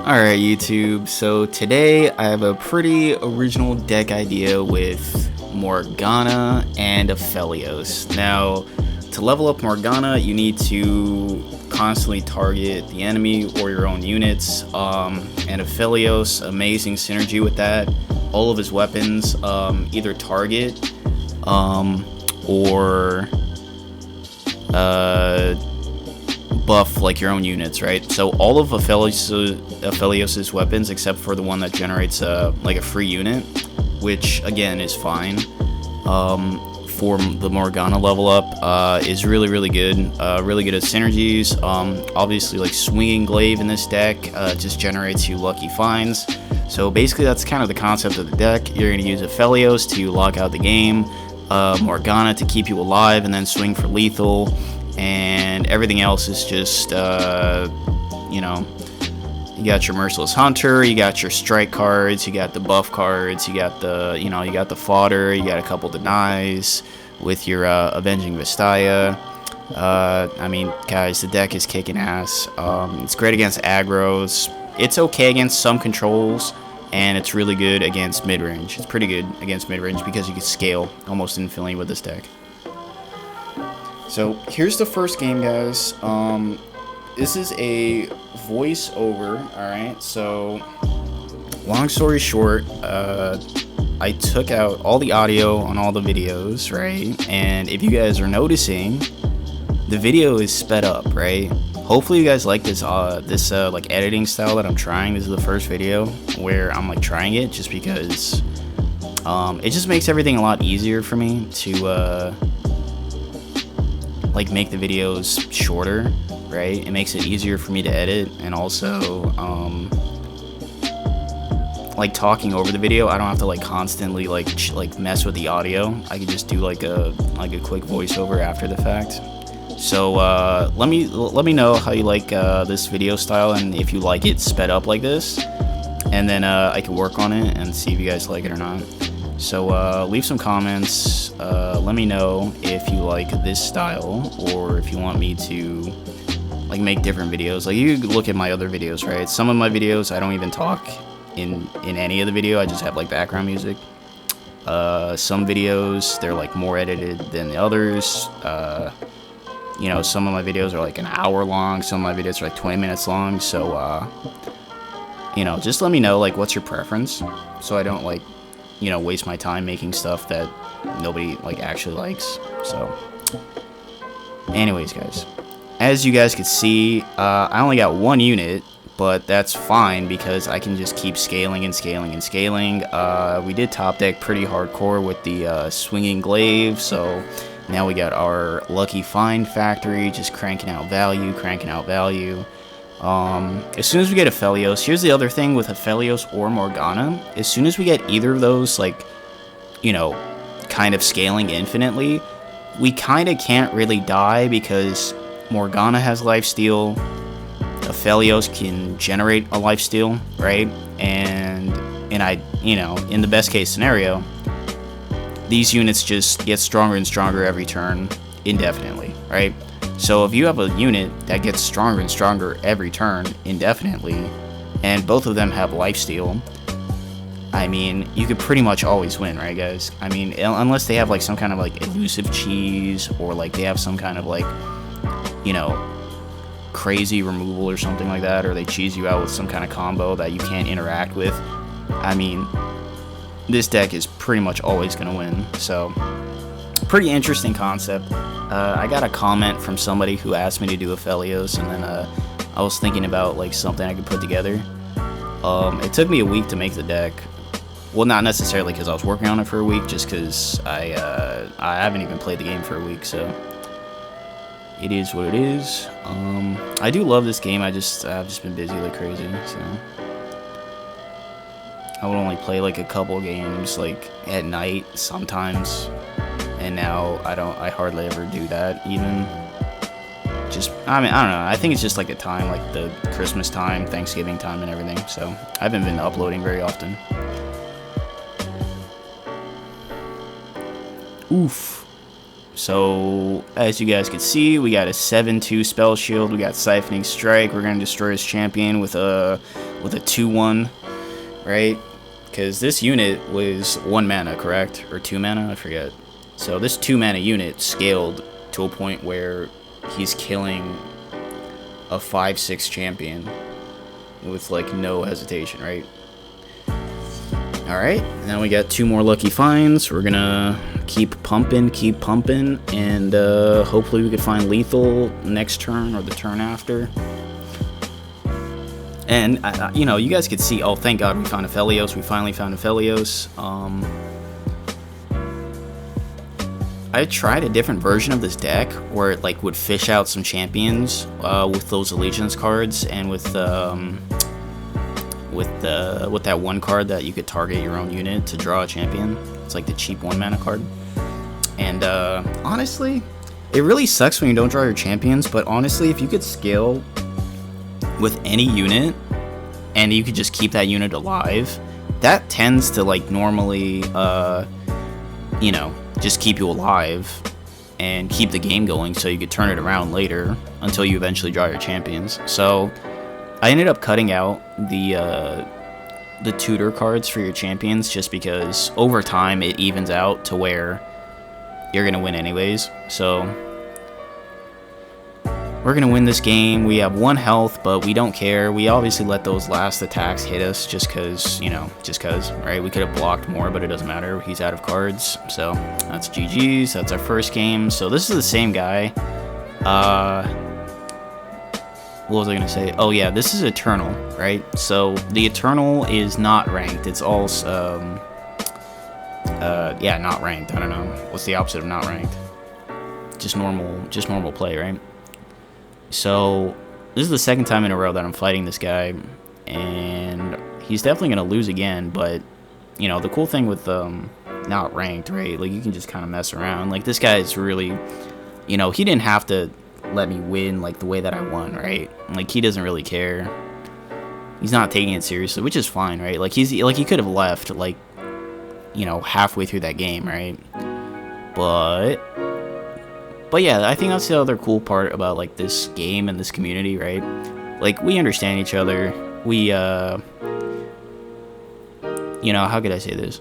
Alright YouTube, so today I have a pretty original deck idea with Morgana and Aphelios. Now, to level up Morgana, you need to constantly target the enemy or your own units, and Aphelios, amazing synergy with that. All of his weapons either target or buff like your own units, right? So all of Aphelios's weapons, except for the one that generates like a free unit, which again is fine, for the Morgana level up, is really good. Really good at synergies. Obviously, like Swinging Glaive in this deck just generates you lucky finds. So basically, that's kind of the concept of the deck. You're going to use Aphelios to lock out the game, Morgana to keep you alive, and then swing for lethal. And everything else is just, you know, you got your Merciless Hunter, you got your strike cards, you got the buff cards, you got the, you got the fodder, you got a couple denies with your Avenging Vestaya. I mean, guys, the deck is kicking ass. It's great against aggros. It's okay against some controls, and it's really good against mid-range. It's pretty good against mid-range because you can scale almost infinitely with this deck. So here's the first game, guys. This is a voiceover, alright? So, long story short, I took out all the audio on all the videos, right? And if you guys are noticing, the video is sped up, right? Hopefully you guys like this like editing style that I'm trying. This is the first video where I'm like trying it just because it just makes everything a lot easier for me to like make the videos shorter, right? It makes it easier for me to edit, and also like talking over the video, I don't have to like constantly like mess with the audio. I can just do like a quick voiceover after the fact. So let me know how you like this video style, and if you like it sped up like this, and then I can work on it and see if you guys like it or not. So leave some comments, let me know if you like this style, or if you want me to like make different videos. Like, you look at my other videos, right? Some of my videos I don't even talk in any of the video, I just have like background music. Some videos, they're like more edited than the others. Some of my videos are like an hour long, some of my videos are like 20 minutes long. So just let me know like what's your preference, so I don't like waste my time making stuff that nobody like actually likes. So anyways, guys, as you guys can see, I only got one unit, but that's fine because I can just keep scaling and scaling and scaling. We did top deck pretty hardcore with the Swinging Glaive, so now we got our Lucky Find Factory, just cranking out value. As soon as we get Aphelios, here's the other thing with Aphelios or Morgana. As soon as we get either of those, like, kind of scaling infinitely, we kind of can't really die because Morgana has lifesteal, Aphelios can generate a lifesteal, right? And in the best case scenario, these units just get stronger and stronger every turn indefinitely, right? So if you have a unit that gets stronger and stronger every turn indefinitely, and both of them have lifesteal, I mean, you could pretty much always win, right, guys? I mean, unless they have like some kind of like elusive cheese, or like they have some kind of like, crazy removal or something like that, or they cheese you out with some kind of combo that you can't interact with. I mean, this deck is pretty much always going to win. So, pretty interesting concept. I got a comment from somebody who asked me to do Aphelios, and then I was thinking about like something I could put together. It took me a week to make the deck. Well, not necessarily because I was working on it for a week, just because I haven't even played the game for a week, so it is what it is. I do love this game. I've just been busy like crazy, so I would only play like a couple games like at night sometimes, and now I hardly ever do that. Even just, I mean, I don't know, I think it's just like the time, like the Christmas time, Thanksgiving time and everything, so I haven't been uploading very often. Oof. So, as you guys can see, we got a 7-2 spell shield, we got Siphoning Strike, we're going to destroy his champion with a with a 2/1, right? Because this unit was 1 mana, correct? Or 2 mana? I forget. So this 2 mana unit scaled to a point where he's killing a 5/6 champion with like no hesitation, right? Alright, now we got 2 more lucky finds. We're gonna keep pumping, and hopefully we can find lethal next turn or the turn after. And, you know, you guys could see, oh, thank God we found Aphelios. We finally found Aphelios. I tried a different version of this deck where it, like, would fish out some champions with those allegiance cards and with that one card that you could target your own unit to draw a champion. It's like the cheap 1 mana card. And, honestly, it really sucks when you don't draw your champions, but honestly, if you could scale with any unit and you could just keep that unit alive, that tends to like normally you know, just keep you alive and keep the game going so you could turn it around later until you eventually draw your champions. So I ended up cutting out the tutor cards for your champions just because over time it evens out to where you're gonna win anyways. So we're going to win this game. We have 1 health, but we don't care. We obviously let those last attacks hit us just because, you know, right? We could have blocked more, but it doesn't matter. He's out of cards. So that's GG's. That's our first game. So this is the same guy. What was I going to say? Oh, yeah, this is Eternal, right? So the Eternal is not ranked. It's all, yeah, not ranked. I don't know. What's the opposite of not ranked? Just normal play, right? So, this is the second time in a row that I'm fighting this guy, and he's definitely going to lose again, but, you know, the cool thing with, not ranked, right, like, you can just kind of mess around. Like, this guy is really, you know, he didn't have to let me win, like, the way that I won, right? Like, he doesn't really care. He's not taking it seriously, which is fine, right? Like, he could have left, like, you know, halfway through that game, right? But yeah, I think that's the other cool part about, like, this game and this community, right? Like, we understand each other. We, you know, how could I say this?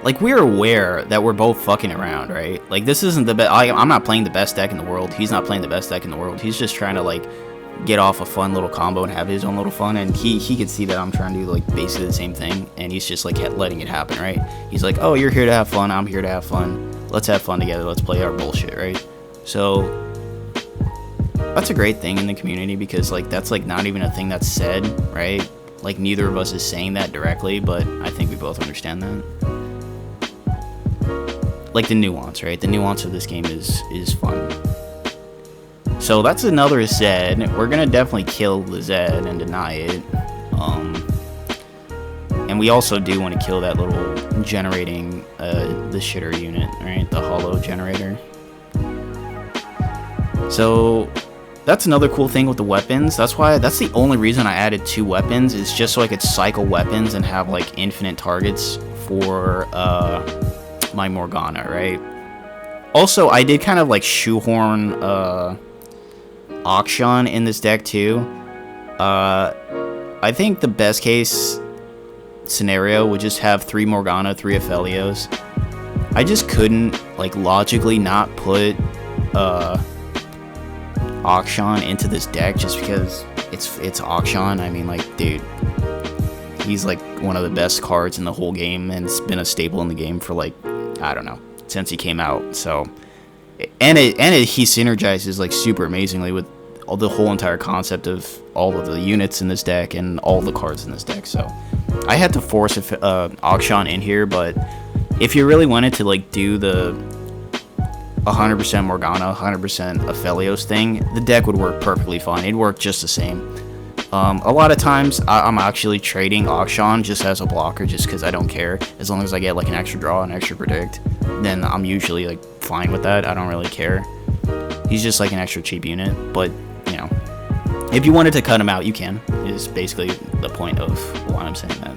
Like, we're aware that we're both fucking around, right? Like, this isn't the best. I'm not playing the best deck in the world. He's not playing the best deck in the world. He's just trying to, like, get off a fun little combo and have his own little fun, and he could see that I'm trying to do, like, basically the same thing, and he's just, like, letting it happen, right? He's like, oh, you're here to have fun, I'm here to have fun, let's have fun together, let's play our bullshit, right? So that's a great thing in the community, because, like, that's, like, not even a thing that's said, right? Like, neither of us is saying that directly, but I think we both understand that. Like, the nuance, right? The nuance of this game is fun. So that's another Zed. We're gonna definitely kill the Zed and deny it. And we also do want to kill that little generating the shitter unit, right? The hollow generator. So that's another cool thing with the weapons. That's the only reason I added 2 weapons, is just so I could cycle weapons and have, like, infinite targets for my Morgana, right? Also, I did kind of, like, shoehorn Akshan in this deck too. I think the best case scenario would just have 3 Morgana, 3 Aphelios. I just couldn't, like, logically not put Akshan into this deck just because it's Akshan. I mean, like, dude, he's like one of the best cards in the whole game, and it's been a staple in the game for, like, I don't know, since he came out. So and he synergizes, like, super amazingly with the whole entire concept of all of the units in this deck and all the cards in this deck. So I had to force Akshan in here, but if you really wanted to, like, do the 100% Morgana, 100% Aphelios thing, the deck would work perfectly fine. It'd work just the same. A lot of times I'm actually trading Akshan just as a blocker, just because I don't care. As long as I get, like, an extra draw and extra predict, then I'm usually, like, fine with that. I don't really care. He's just, like, an extra cheap unit, but, you know, if you wanted to cut him out, you can, is basically the point of why I'm saying that.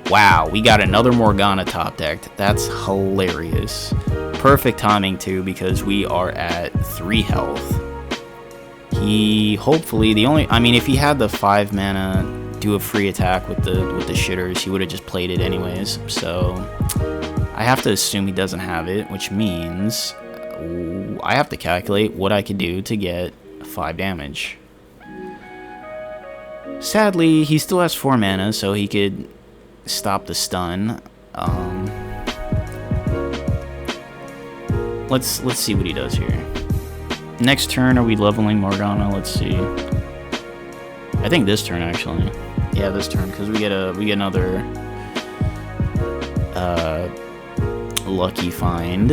Wow, we got another Morgana top decked. That's hilarious. Perfect timing, too, because we are at 3 health. He hopefully I mean, if he had the 5 mana do a free attack with the shitters, he would have just played it anyways. So I have to assume he doesn't have it, which means I have to calculate what I could do to get 5 damage. Sadly, he still has 4 mana, so he could stop the stun. Let's see what he does here. Next turn, are we leveling Morgana? Let's see. I think this turn actually. Yeah, this turn, because we get another lucky find.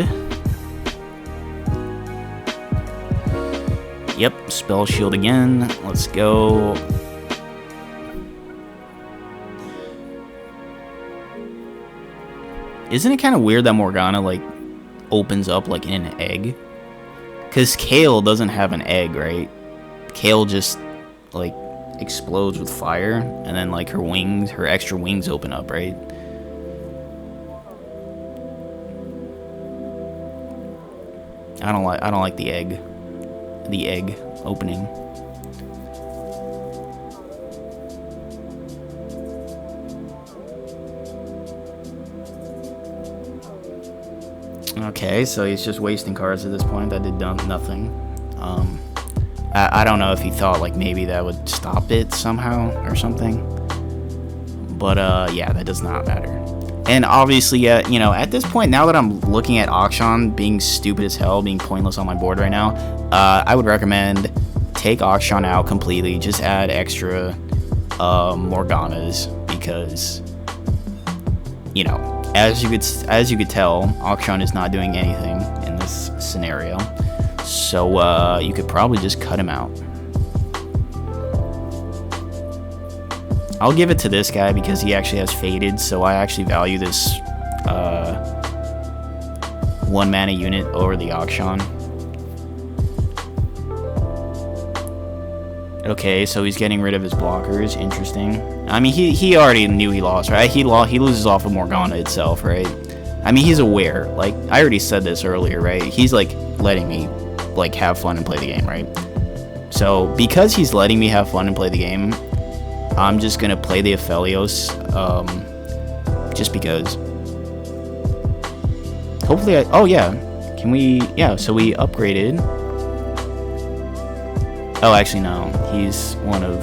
Yep, spell shield again. Let's go. Isn't it kind of weird that Morgana like opens up like in an egg? Because Kale doesn't have an egg, right? Kale just like explodes with fire, and then like her extra wings open up, right? I don't like the egg opening. Okay, so he's just wasting cards at this point. That did nothing. I don't know if he thought like maybe that would stop it somehow or something. But yeah, that does not matter. And obviously, you know, at this point, now that I'm looking at Akshan being stupid as hell, being pointless on my board right now, I would recommend take Akshan out completely. Just add extra Morganas, because, you know, as you could tell, Akshan is not doing anything in this scenario. So you could probably just cut him out. I'll give it to this guy because he actually has Faded, so I actually value this 1 mana unit over the Akshan. Okay, so he's getting rid of his blockers. Interesting. I mean, he already knew he lost, right? He loses off of Morgana itself, right? I mean, he's aware. Like, I already said this earlier, right? He's, like, letting me, like, have fun and play the game, right? So, because he's letting me have fun and play the game, I'm just gonna play the Aphelios, just because. Hopefully oh yeah. Can we, yeah, so we upgraded. Oh, actually, no. He's one of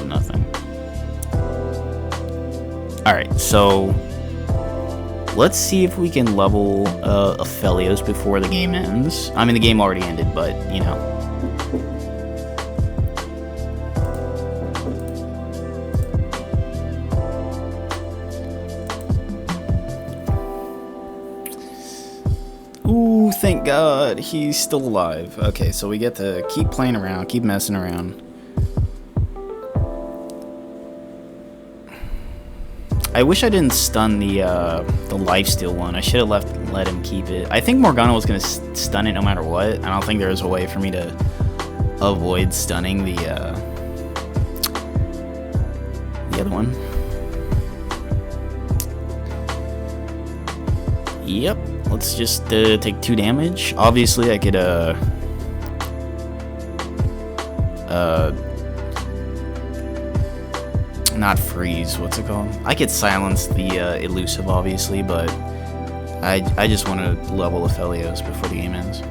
nothing. Alright, so let's see if we can level Aphelios before the game ends. I mean, the game already ended, but, you know. Ooh, thank God, he's still alive. Okay, so we get to keep playing around, keep messing around. I wish I didn't stun the lifesteal one. I should have let him keep it. I think Morgana was gonna stun it no matter what. I don't think there was a way for me to avoid stunning the other one. Yep. Let's just take 2 damage. Obviously, I could not freeze. What's it called? I could silence the elusive, obviously, but I just want to level Aphelios before the game ends.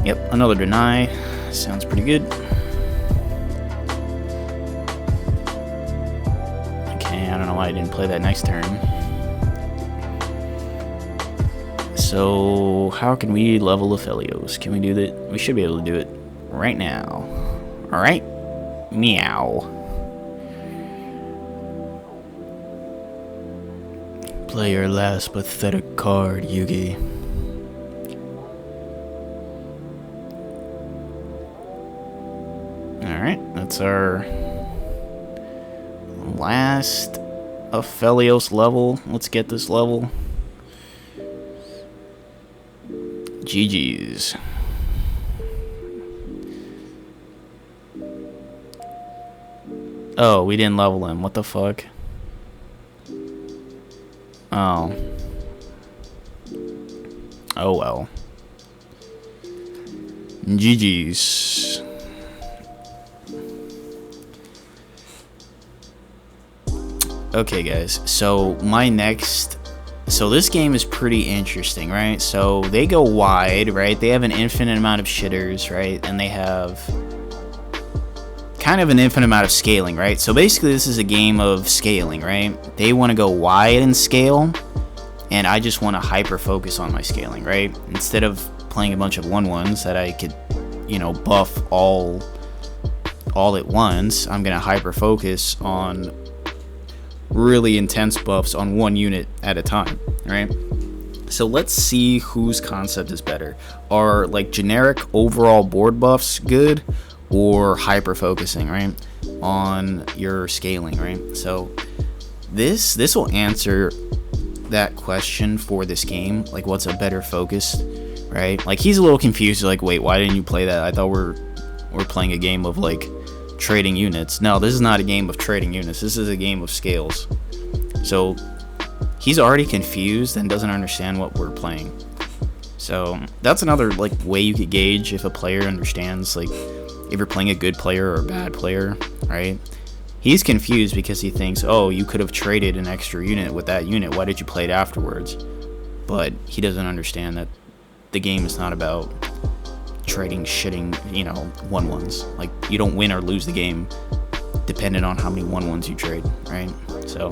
Yep, another deny. Sounds pretty good. Okay, I don't know why I didn't play that next turn. So, how can we level Aphelios? Can we do that? We should be able to do it right now. Alright? Meow. Play your last pathetic card, Yugi. Alright, that's our last Aphelios level. Let's get this level. GG's. Oh, we didn't level him. What the fuck? Oh. Oh well. GG's. Okay, guys. So this game is pretty interesting, right? So they go wide, right? They have an infinite amount of shitters, right? And they have kind of an infinite amount of scaling, right? So basically this is a game of scaling, right? They want to go wide and scale, and I just want to hyper focus on my scaling, right? Instead of playing a bunch of 1/1s that I could, you know, buff all at once, I'm gonna hyper focus on really intense buffs on one unit at a time, right? So let's see whose concept is better. Are like generic overall board buffs good, or hyper focusing, right, on your scaling, right? So this will answer that question for this game, like what's a better focus, right? Like he's a little confused, like, wait, why didn't you play that? I thought we're playing a game of like trading units. No, this is not a game of trading units. This is a game of scales. So he's already confused and doesn't understand what we're playing. So that's another like way you could gauge if a player understands, like if you're playing a good player or a bad player, right? He's confused because he thinks, oh, you could have traded an extra unit with that unit. Why did you play it afterwards? But he doesn't understand that the game is not about trading shitting, you know, 1/1s. Like, you don't win or lose the game dependent on how many 1/1s you trade, right? So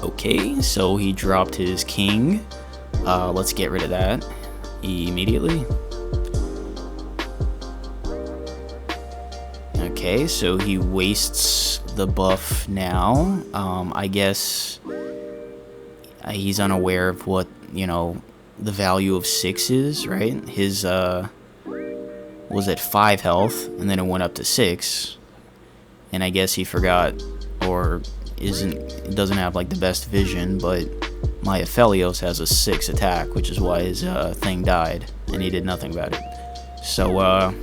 okay, so he dropped his king. Let's get rid of that immediately. Okay, so he wastes the buff now. I guess he's unaware of what, you know, the value of 6 is, right? His was at 5 health, and then it went up to 6, and I guess he forgot, or doesn't have like the best vision, but my Aphelios has a 6 attack, which is why his thing died, and he did nothing about it. So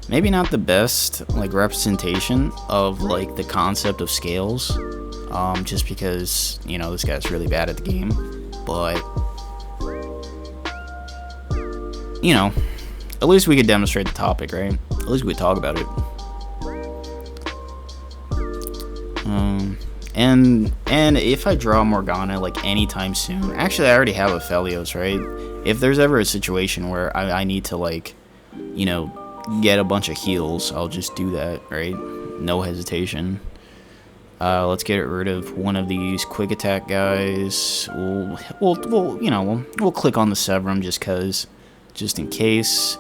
maybe not the best like representation of like the concept of scales, just because, you know, this guy's really bad at the game. But you know, at least we could demonstrate the topic, right? At least we could talk about it. And if I draw Morgana like anytime soon, actually I already have Aphelios, right? If there's ever a situation where I need to, like, you know, get a bunch of heals, I'll just do that, right? No hesitation. Let's get rid of one of these quick attack guys. We'll click on the Severum just in case.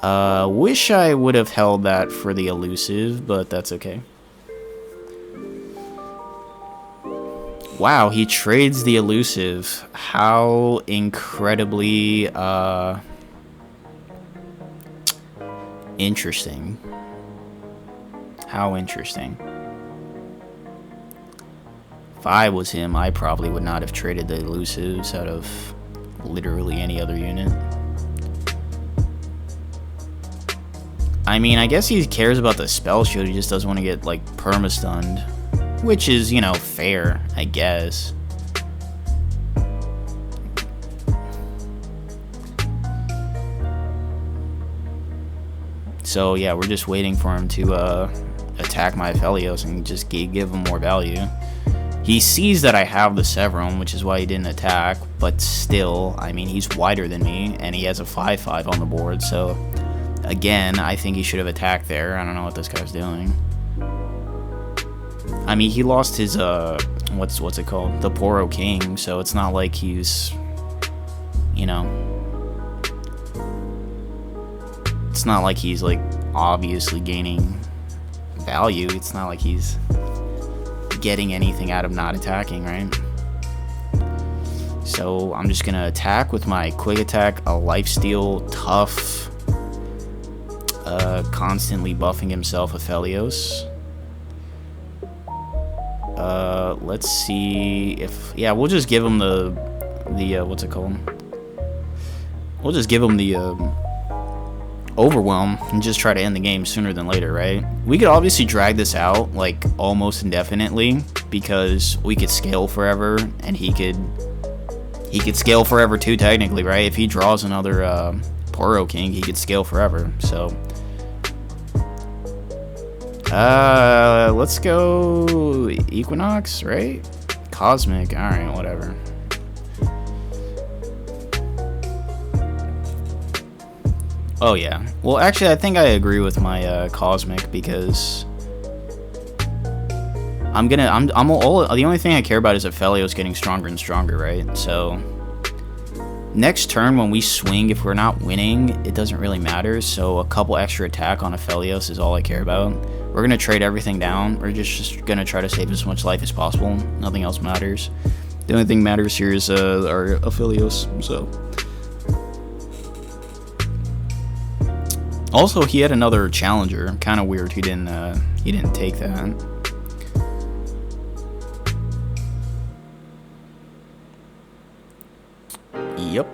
Wish I would have held that for the elusive, but that's okay. Wow, he trades the elusive. How incredibly interesting. How interesting. If I was him, I probably would not have traded the elusives out of literally any other unit. I mean, I guess he cares about the spell shield, he just doesn't want to get, like, perma-stunned. Which is, you know, fair, I guess. So, yeah, we're just waiting for him to attack my Aphelios and just give him more value. He sees that I have the Severum, which is why he didn't attack, but still, I mean, he's wider than me, and he has a 5/5 on the board, so again, I think he should have attacked there. I don't know what this guy's doing. I mean, he lost his, what's it called? The Poro King, so it's not like he's, you know, it's not like he's, like, obviously gaining value. It's not like he's getting anything out of not attacking, right? So I'm just gonna attack with my quick attack, a lifesteal, tough, constantly buffing himself Aphelios. Let's see if, yeah, we'll just give him the what's it called? We'll just give him the overwhelm and just try to end the game sooner than later, right? We could obviously drag this out like almost indefinitely because we could scale forever, and he could He could scale forever too, technically, right? If he draws another Poro King, he could scale forever. So, let's go Equinox, right? Cosmic, alright, whatever. Oh yeah. Well, actually, I think I agree with my Cosmic because the only thing I care about is Aphelios getting stronger and stronger, right? So next turn when we swing, if we're not winning, it doesn't really matter. So a couple extra attack on Aphelios is all I care about. We're gonna trade everything down. We're just gonna try to save as much life as possible. Nothing else matters. The only thing matters here is our Aphelios. So. Also, he had another challenger. Kind of weird. He didn't take that. Yep.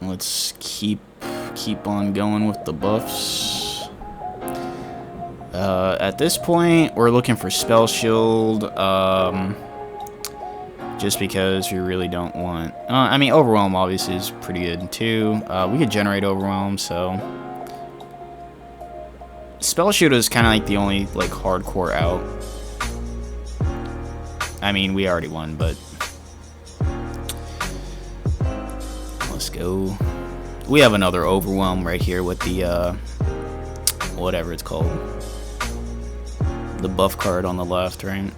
Let's keep on going with the buffs. At this point, we're looking for Spell Shield. Just because we really don't want... I mean, Overwhelm obviously is pretty good too. We could generate Overwhelm, so... Spell Shield is kind of like the only like hardcore out. I mean, we already won, but... Let's go. We have another Overwhelm right here with the... whatever it's called. The buff card on the left, right?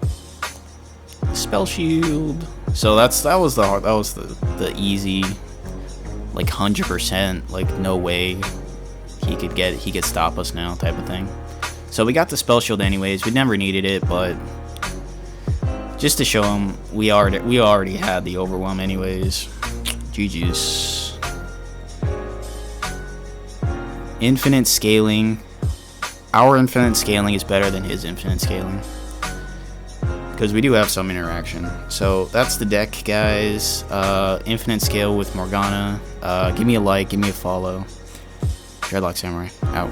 Spell Shield. So that was the easy, like 100%, like no way he could stop us now type of thing. So we got the Spell Shield anyways. We never needed it, but just to show him we already had the Overwhelm anyways. GG's. Infinite scaling. Our infinite scaling is better than his infinite scaling, because we do have some interaction. So that's the deck, guys. Infinite scale with Morgana. Give me a like, give me a follow. Dreadlock Samurai, out.